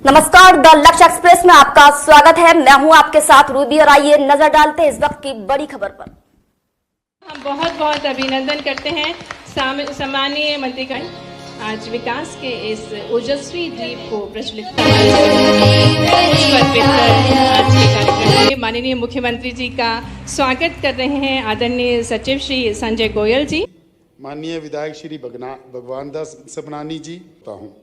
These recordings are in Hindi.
नमस्कार, द लक्ष्य एक्सप्रेस में आपका स्वागत है। मैं हूं आपके साथ रूबी और आइए नजर डालते हैं इस वक्त की बड़ी खबर पर। हम बहुत बहुत अभिनंदन करते हैं सम्मानीय मंत्रीगण आज विकास के इस ओजस्वी द्वीप को प्रज्वलित करने माननीय मुख्यमंत्री जी का स्वागत कर रहे हैं आदरणीय सचिव श्री संजय गोयल जी, माननीय विधायक श्री भगवान दास सबनानी जी हूँ।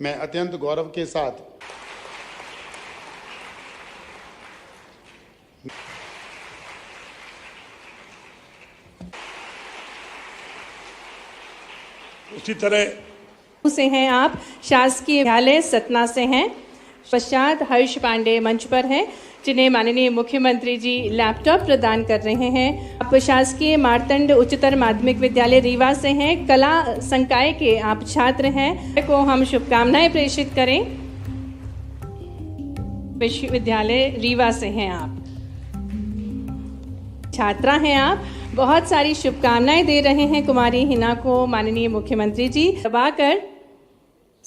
मैं अत्यंत गौरव के साथ उसी तरह से हैं आप शासकीय विद्यालय सतना से हैं। पश्चात हर्ष पांडे मंच पर हैं जिन्हें माननीय मुख्यमंत्री जी लैपटॉप प्रदान कर रहे हैं। आप शासकीय मार्तंड उच्चतर माध्यमिक विद्यालय रीवा से हैं, कला संकाय के आप छात्र हैं। को हम शुभकामनाएं प्रेषित करें। विश्वविद्यालय रीवा से हैं आप, छात्रा हैं आप। बहुत सारी शुभकामनाएं दे रहे हैं कुमारी हिना को माननीय मुख्यमंत्री जी। दबाकर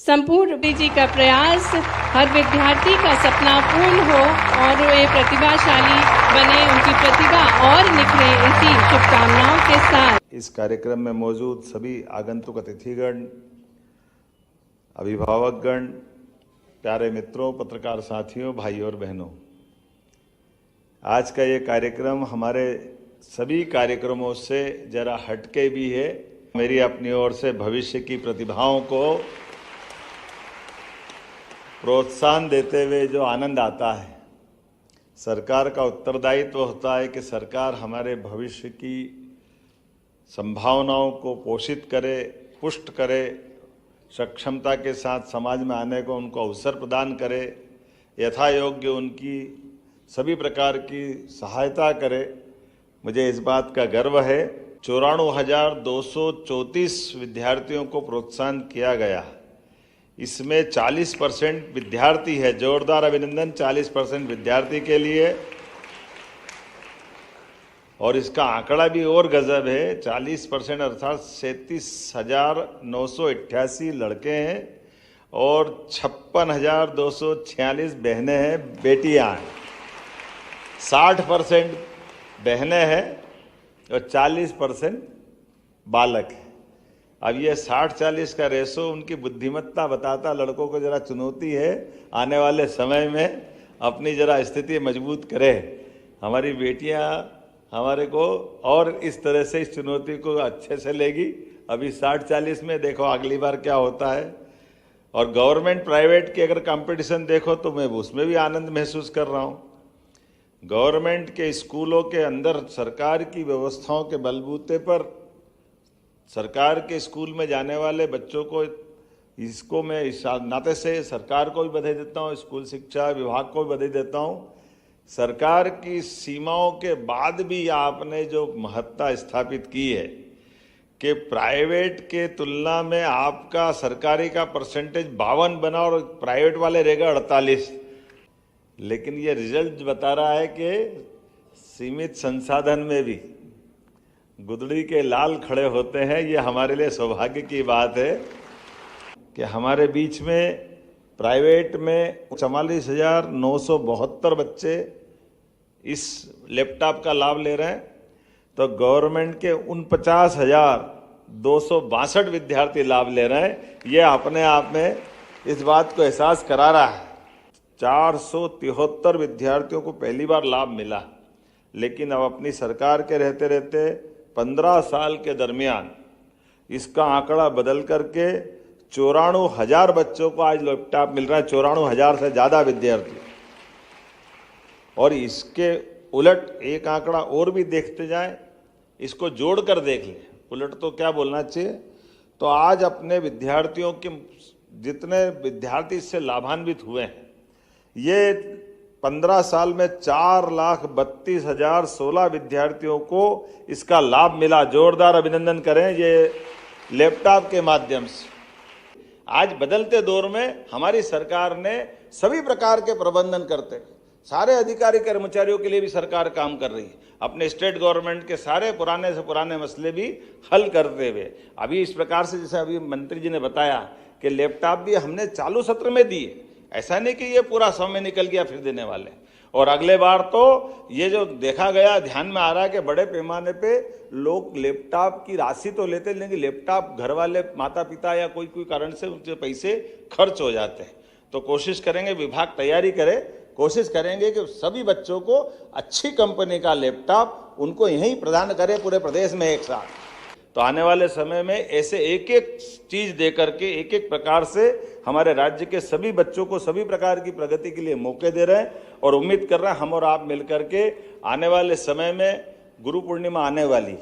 संपूर्ण जी का प्रयास हर विद्यार्थी का सपना पूर्ण हो और वे प्रतिभाशाली बने, उनकी प्रतिभा और निखरे, इसी शुभकामनाओं के साथ इस कार्यक्रम में मौजूद सभी आगंतुक अतिथिगण, अभिभावकगण, प्यारे मित्रों, पत्रकार साथियों, भाइयों और बहनों, आज का ये कार्यक्रम हमारे सभी कार्यक्रमों से जरा हटके भी है। मेरी अपनी ओर से भविष्य की प्रतिभाओं को प्रोत्साहन देते हुए जो आनंद आता है, सरकार का उत्तरदायित्व होता है कि सरकार हमारे भविष्य की संभावनाओं को पोषित करे, पुष्ट करे, सक्षमता के साथ समाज में आने को उनको अवसर प्रदान करे, यथा योग्य उनकी सभी प्रकार की सहायता करे। मुझे इस बात का गर्व है। 94,234 विद्यार्थियों को प्रोत्साहन किया गया। इसमें 40% विद्यार्थी है। जोरदार अभिनंदन 40% विद्यार्थी के लिए। और इसका आंकड़ा भी और गजब है, 40% अर्थात 37,988 लड़के हैं और 56,246 बहनें हैं, बेटियां हैं। 60% बहनें हैं और 40% बालक हैं। अब ये 60-40 का रेशो उनकी बुद्धिमत्ता बताता। लड़कों को जरा चुनौती है आने वाले समय में अपनी जरा स्थिति मजबूत करें। हमारी बेटियां हमारे को और इस तरह से इस चुनौती को अच्छे से लेगी। अभी 60-40 में, देखो अगली बार क्या होता है। और गवर्नमेंट प्राइवेट की अगर कंपटीशन देखो तो मैं उसमें भी आनंद महसूस कर रहा हूँ। गवर्नमेंट के स्कूलों के अंदर सरकार की व्यवस्थाओं के बलबूते पर सरकार के स्कूल में जाने वाले बच्चों को, इसको मैं इस नाते से सरकार को भी बधाई देता हूँ, स्कूल शिक्षा विभाग को भी बधाई देता हूँ। सरकार की सीमाओं के बाद भी आपने जो महत्ता स्थापित की है कि प्राइवेट के तुलना में आपका सरकारी का परसेंटेज 52 बना और प्राइवेट वाले रहेगा 48। लेकिन ये रिजल्ट बता रहा है कि सीमित संसाधन में भी गुदड़ी के लाल खड़े होते हैं। ये हमारे लिए सौभाग्य की बात है कि हमारे बीच में प्राइवेट में 44,972 बच्चे इस लैपटॉप का लाभ ले रहे हैं, तो गवर्नमेंट के 49,262 विद्यार्थी लाभ ले रहे हैं। ये अपने आप में इस बात को एहसास करा रहा है। 473 विद्यार्थियों को पहली बार लाभ मिला, लेकिन अब अपनी सरकार के रहते रहते 15 साल के दरमियान इसका आंकड़ा बदल करके 94,000 बच्चों को आज लैपटॉप मिल रहा है। 94,000 से ज़्यादा विद्यार्थी। और इसके उलट एक आंकड़ा और भी देखते जाएं, इसको जोड़कर देख लें, उलट तो क्या बोलना चाहिए, तो आज अपने विद्यार्थियों के जितने विद्यार्थी इससे लाभान्वित हुए हैं, ये 15 साल में 4,32,016 विद्यार्थियों को इसका लाभ मिला। जोरदार अभिनंदन करें ये लैपटॉप के माध्यम से। आज बदलते दौर में हमारी सरकार ने सभी प्रकार के प्रबंधन करते हुए सारे अधिकारी कर्मचारियों के लिए भी सरकार काम कर रही है। अपने स्टेट गवर्नमेंट के सारे पुराने से पुराने मसले भी हल करते हुए अभी इस प्रकार से, जैसे अभी मंत्री जी ने बताया कि लैपटॉप भी हमने चालू सत्र में दिए। ऐसा नहीं कि ये पूरा समय निकल गया फिर देने वाले। और अगले बार तो ये जो देखा गया, ध्यान में आ रहा है कि बड़े पैमाने पे लोग लैपटॉप की राशि तो लेते, लेकिन लैपटॉप घर वाले माता पिता या कोई कारण से उनके पैसे खर्च हो जाते हैं। तो कोशिश करेंगे, विभाग तैयारी करे, कोशिश करेंगे कि सभी बच्चों को अच्छी कंपनी का लैपटॉप उनको यहीं प्रदान करें पूरे प्रदेश में एक साथ। तो आने वाले समय में ऐसे एक एक चीज दे करके, एक एक प्रकार से हमारे राज्य के सभी बच्चों को सभी प्रकार की प्रगति के लिए मौके दे रहे हैं। और उम्मीद कर रहे हैं हम और आप मिलकर के आने वाले समय में, गुरु पूर्णिमा आने वाली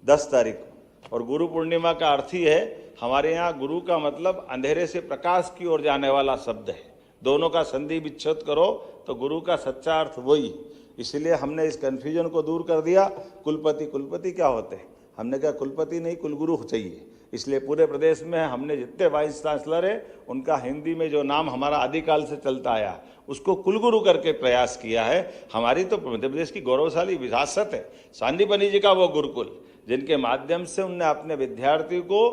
10 तारीख को, और गुरु पूर्णिमा का अर्थ ही है, हमारे यहाँ गुरु का मतलब अंधेरे से प्रकाश की ओर जाने वाला शब्द है। दोनों का संधि विच्छेद करो तो गुरु का सच्चा अर्थ वही। इसलिए हमने इस कंफ्यूजन को दूर कर दिया। कुलपति क्या होते हैं, हमने कहा कुलपति नहीं, कुलगुरु चाहिए। इसलिए पूरे प्रदेश में हमने जितने वाइस चांसलर है उनका हिंदी में जो नाम हमारा आदिकाल से चलता आया उसको कुलगुरु करके प्रयास किया है। हमारी तो मध्य प्रदेश की गौरवशाली विरासत है सांदीपनि जी का वो गुरुकुल, जिनके माध्यम से उनने अपने विद्यार्थी को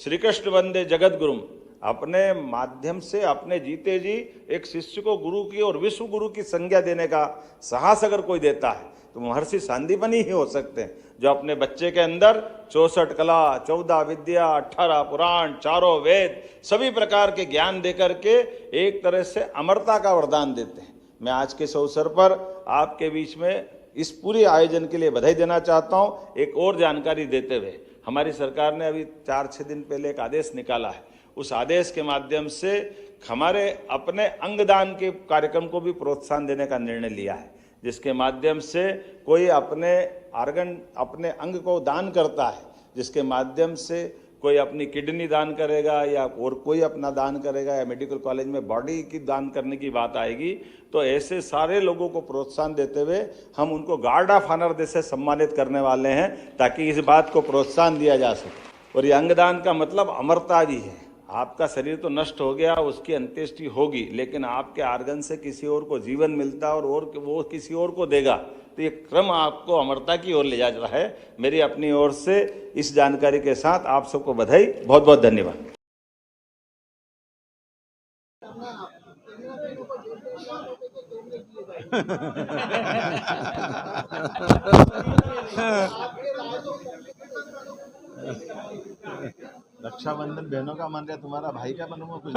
श्री कृष्ण वंदे जगत गुरुम, अपने माध्यम से अपने जीते जी एक शिष्य को गुरु की और विश्व गुरु की संज्ञा देने का साहस अगर कोई देता है तो महर्षि सांदीपनि ही हो सकते हैं, जो अपने बच्चे के अंदर 64 कला, 14 विद्या, 18 पुराण, 4 वेद, सभी प्रकार के ज्ञान देकर के एक तरह से अमरता का वरदान देते हैं। मैं आज के इस अवसर पर आपके बीच में इस पूरे आयोजन के लिए बधाई देना चाहता हूं। एक और जानकारी देते हुए, हमारी सरकार ने अभी 4-6 दिन पहले एक आदेश निकाला है। उस आदेश के माध्यम से हमारे अपने अंगदान के कार्यक्रम को भी प्रोत्साहन देने का निर्णय लिया है, जिसके माध्यम से कोई अपने अपने अंग को दान करता है, जिसके माध्यम से कोई अपनी किडनी दान करेगा या और कोई अपना दान करेगा या मेडिकल कॉलेज में बॉडी की दान करने की बात आएगी, तो ऐसे सारे लोगों को प्रोत्साहन देते हुए हम उनको गार्ड ऑफ ऑनर से सम्मानित करने वाले हैं, ताकि इस बात को प्रोत्साहन दिया जा सके। और ये अंगदान का मतलब अमरता भी है। आपका शरीर तो नष्ट हो गया, उसकी अंत्येष्टि होगी, लेकिन आपके आर्गन से किसी और को जीवन मिलता और वो किसी और को देगा, तो ये क्रम आपको अमरता की ओर ले जा रहा है। मेरी अपनी ओर से इस जानकारी के साथ आप सबको बधाई, बहुत बहुत धन्यवाद। रक्षाबंधन बहनों का मन रहा, तुम्हारा भाई का बनूंगा कुछ।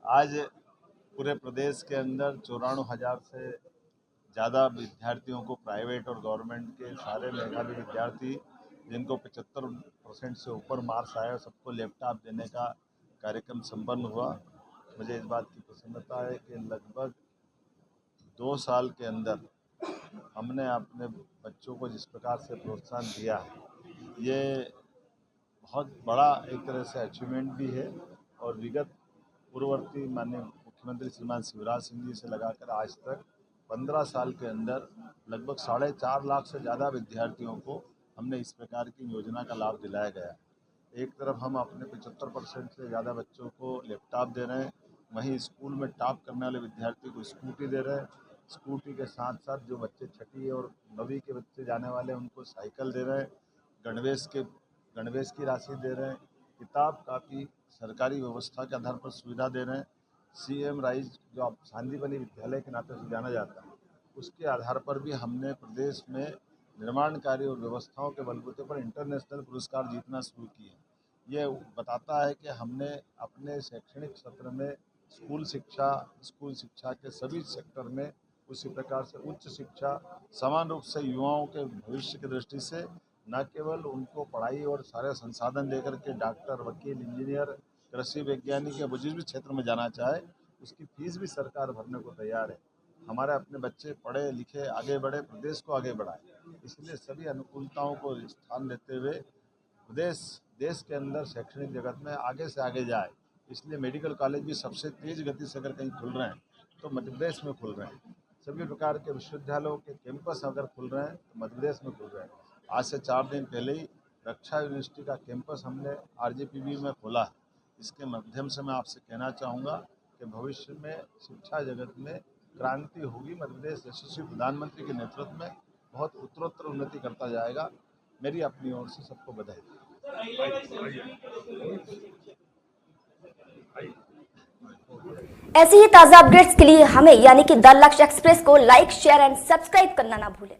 आज पूरे प्रदेश के अंदर 94,000 से ज़्यादा विद्यार्थियों को, प्राइवेट और गवर्नमेंट के सारे मेधावी विद्यार्थी जिनको 75% से ऊपर मार्क्स आए, सबको लैपटॉप देने का कार्यक्रम संपन्न हुआ। मुझे इस बात की प्रसन्नता है कि लगभग 2 साल के अंदर हमने अपने बच्चों को जिस प्रकार से प्रोत्साहन दिया है, ये बहुत बड़ा एक तरह से अचीवमेंट भी है। और विगत पूर्ववर्ती माननीय मुख्यमंत्री श्रीमान शिवराज सिंह जी से लगाकर आज तक 15 साल के अंदर लगभग 4.5 लाख से ज़्यादा विद्यार्थियों को हमने इस प्रकार की योजना का लाभ दिलाया गया। एक तरफ हम अपने 75% से ज़्यादा बच्चों को लैपटॉप दे रहे हैं, वहीं स्कूल में टॉप करने वाले विद्यार्थी को स्कूटी दे रहे हैं। स्कूटी के साथ साथ जो बच्चे 6वीं और 9वीं के बच्चे जाने वाले हैं उनको साइकिल दे रहे हैं, गणवेश की राशि दे रहे हैं, किताब कापी सरकारी व्यवस्था के आधार पर सुविधा दे रहे हैं। CM राइज जो आप सांदीपनि विद्यालय के नाते से जाना जाता है, उसके आधार पर भी हमने प्रदेश में निर्माण कार्य और व्यवस्थाओं के बलबूते पर इंटरनेशनल पुरस्कार जीतना शुरू किए। ये बताता है कि हमने अपने शैक्षणिक सत्र में स्कूल शिक्षा के सभी सेक्टर में, उसी प्रकार से उच्च शिक्षा समान रूप से युवाओं के भविष्य की दृष्टि से न केवल उनको पढ़ाई और सारे संसाधन देकर के डॉक्टर, वकील, इंजीनियर, कृषि वैज्ञानिक या जिस भी क्षेत्र में जाना चाहे उसकी फीस भी सरकार भरने को तैयार है। हमारे अपने बच्चे पढ़े लिखे आगे बढ़े, प्रदेश को आगे बढ़ाए। इसलिए सभी अनुकूलताओं को स्थान देते हुए देश के अंदर शैक्षणिक जगत में आगे से आगे जाए। इसलिए मेडिकल कॉलेज भी सबसे तेज गति से अगर कहीं खुल रहे हैं तो मध्य प्रदेश में खुल रहे हैं। सभी प्रकार के विश्वविद्यालयों के कैंपस अगर खुल रहे हैं तो मध्य प्रदेश में खुल रहे हैं। आज से 4 दिन पहले ही रक्षा यूनिवर्सिटी का कैंपस हमने RJPB में खोला है। इसके माध्यम से मैं आपसे कहना चाहूँगा कि भविष्य में शिक्षा जगत में क्रांति होगी। मध्य प्रदेश यशस्वी प्रधानमंत्री के नेतृत्व में बहुत उत्तरोत्तर उन्नति करता जाएगा। मेरी अपनी ओर से सबको बधाई। ऐसी ही ताजा अपडेट्स के लिए हमें यानी कि द लक्ष्य एक्सप्रेस को लाइक, शेयर एंड सब्सक्राइब करना ना भूलें।